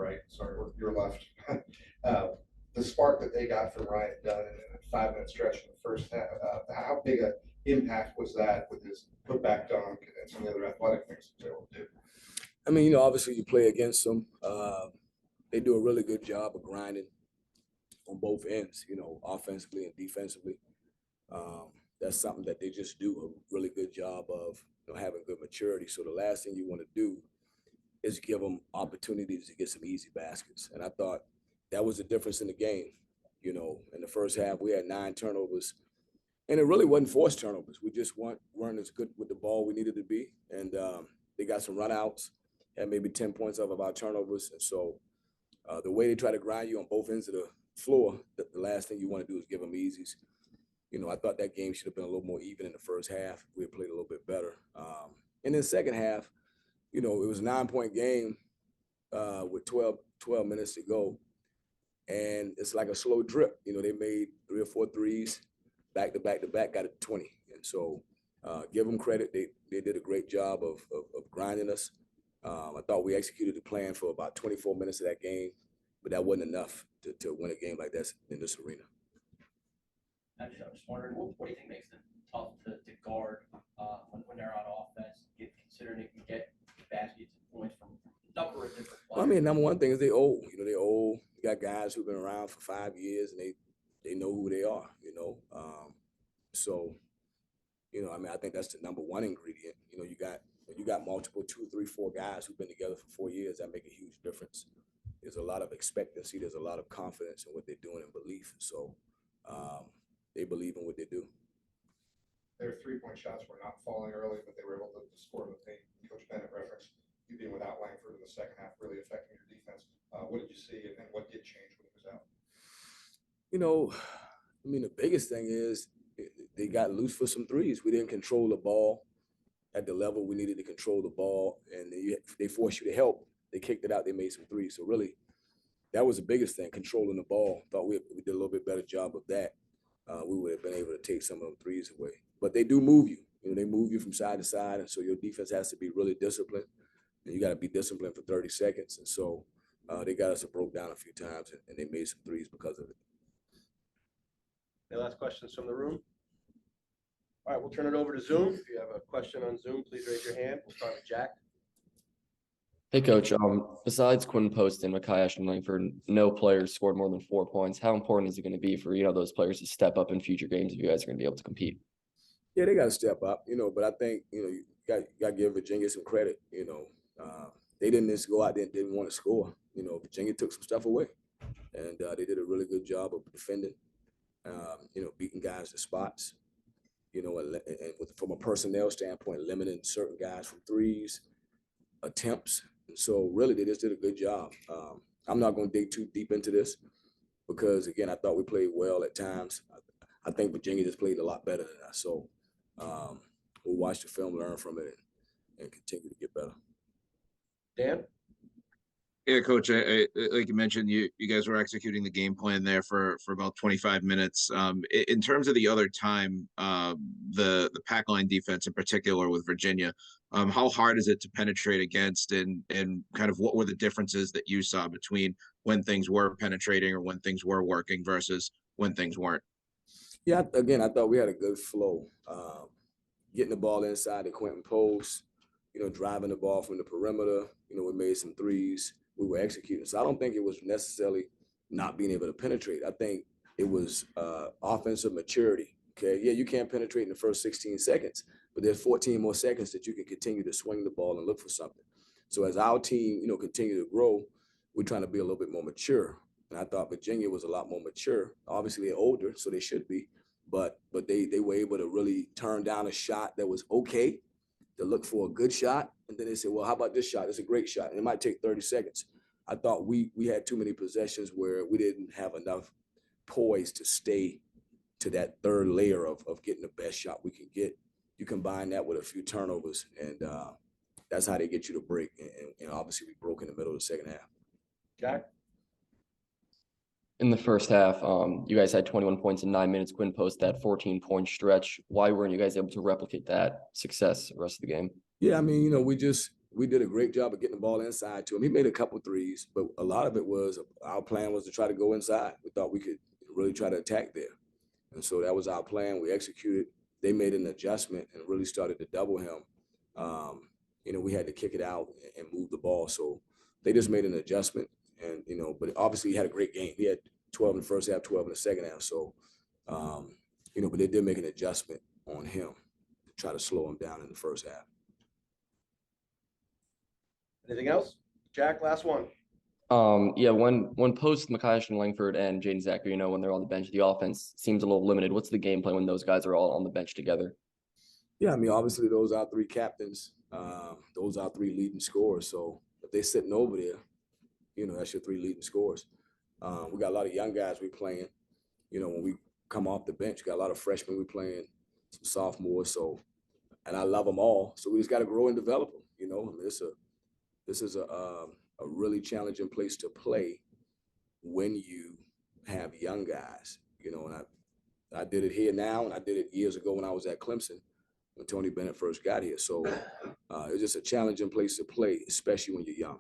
right, sorry, your left. The spark that they got from Ryan Dunn in a 5-minute stretch in the first half, how big an impact was that with his putback dunk and some of the other athletic things he was able to do? I mean, obviously you play against them. They do a really good job of grinding on both ends, offensively and defensively. That's something that they just do a really good job of, having good maturity. So the last thing you want to do is give them opportunities to get some easy baskets. And I thought that was the difference in the game. In the first half, we had 9 turnovers, and it really wasn't forced turnovers. We just weren't as good with the ball we needed to be. And they got some runouts, had maybe 10 points off of our turnovers. And so the way they try to grind you on both ends of the floor, the last thing you want to do is give them easies. I thought that game should have been a little more even in the first half. We had played a little bit better. And then second half, it was a 9-point game with 12 minutes to go. And it's like a slow drip. They made 3 or 4 threes, back to back to back, got it to 20. And so give them credit. They did a great job of grinding us. I thought we executed the plan for about 24 minutes of that game, but that wasn't enough to win a game like that in this arena. I'm just wondering, what do you think makes them tough to guard when they're on offense, considering they can get baskets and points from a number of different players? Well, I mean, number one thing is they old. They old. You got guys who've been around for 5 years, and they know who they are, So, I think that's the number one ingredient. You got multiple 2, 3, 4 guys who've been together for 4 years, that make a huge difference. There's a lot of expectancy. There's a lot of confidence in what they're doing and belief. So they believe in what they do. Their 3-point shots were not falling early, but they were able to score the paint. Coach Bennett referenced you being without Langford in the second half, really affecting your defense. What did you see, and what did change when he was out? The biggest thing is they got loose for some threes. We didn't control the ball at the level we needed to control the ball, and they forced you to help. They kicked it out. They made some threes. So really, that was the biggest thing, controlling the ball. Thought we did a little bit better job of that. We would have been able to take some of them threes away. But they do move you. They move you from side to side, and so your defense has to be really disciplined. And you got to be disciplined for 30 seconds. And so they got us broke down a few times, and they made some threes because of it. Any last questions from the room? All right, we'll turn it over to Zoom. If you have a question on Zoom, please raise your hand. We'll start with Jack. Hey, Coach. Besides Quinn Post and Mekhi Ashton-Langford, no players scored more than 4 points. How important is it going to be for those players to step up in future games if you guys are going to be able to compete? Yeah, they got to step up. But I think you got to give Virginia some credit. They didn't just go out there and didn't want to score. Virginia took some stuff away, and they did a really good job of defending. Beating guys to spots. And from a personnel standpoint, limiting certain guys from threes, attempts. And so really, they just did a good job. I'm not going to dig too deep into this because, again, I thought we played well at times. I think Virginia just played a lot better than us. So we'll watch the film, learn from it, and continue to get better. Dan? Yeah, Coach, like you mentioned, you guys were executing the game plan there for about 25 minutes. In terms of the other time, the pack line defense in particular with Virginia, how hard is it to penetrate against, and kind of what were the differences that you saw between when things were penetrating or when things were working versus when things weren't? Yeah, again, I thought we had a good flow. Getting the ball inside the Quentin post, driving the ball from the perimeter. We made some threes. We were executing. So I don't think it was necessarily not being able to penetrate. I think it was offensive maturity. Okay, yeah, you can't penetrate in the first 16 seconds, but there's 14 more seconds that you can continue to swing the ball and look for something. So as our team, continue to grow, we're trying to be a little bit more mature. And I thought Virginia was a lot more mature. Obviously, they're older, so they should be. But they were able to really turn down a shot that was okay, to look for a good shot. And then they said, well, how about this shot? It's a great shot. And it might take 30 seconds. I thought we had too many possessions where we didn't have enough poise to stay to that third layer of getting the best shot we can get. You combine that with a few turnovers, and that's how they get you to break. And obviously, we broke in the middle of the second half. Jack? In the first half, you guys had 21 points in 9 minutes. Quinn Post that 14-point stretch. Why weren't you guys able to replicate that success the rest of the game? Yeah, I mean, we just we did a great job of getting the ball inside to him. He made a couple threes, but a lot of it was our plan was to try to go inside. We thought we could really try to attack there. And so that was our plan. We executed. They made an adjustment and really started to double him. We had to kick it out and move the ball. So they just made an adjustment. And, but obviously he had a great game. He had 12 in the first half, 12 in the second half. So, but they did make an adjustment on him to try to slow him down in the first half. Anything else? Jack, last one. Yeah, when post Makayash and Langford and Jaden Zachary, when they're on the bench, the offense seems a little limited. What's the game plan when those guys are all on the bench together? Yeah, I mean, obviously those are three captains. Those are three leading scorers. So if they're sitting over there, that's your three leading scorers. We got a lot of young guys we playing. When we come off the bench, got a lot of freshmen we playing, some sophomores. So, and I love them all. So we just got to grow and develop them. I mean, this is a really challenging place to play when you have young guys. And I did it here now, and I did it years ago when I was at Clemson when Tony Bennett first got here. So it's just a challenging place to play, especially when you're young.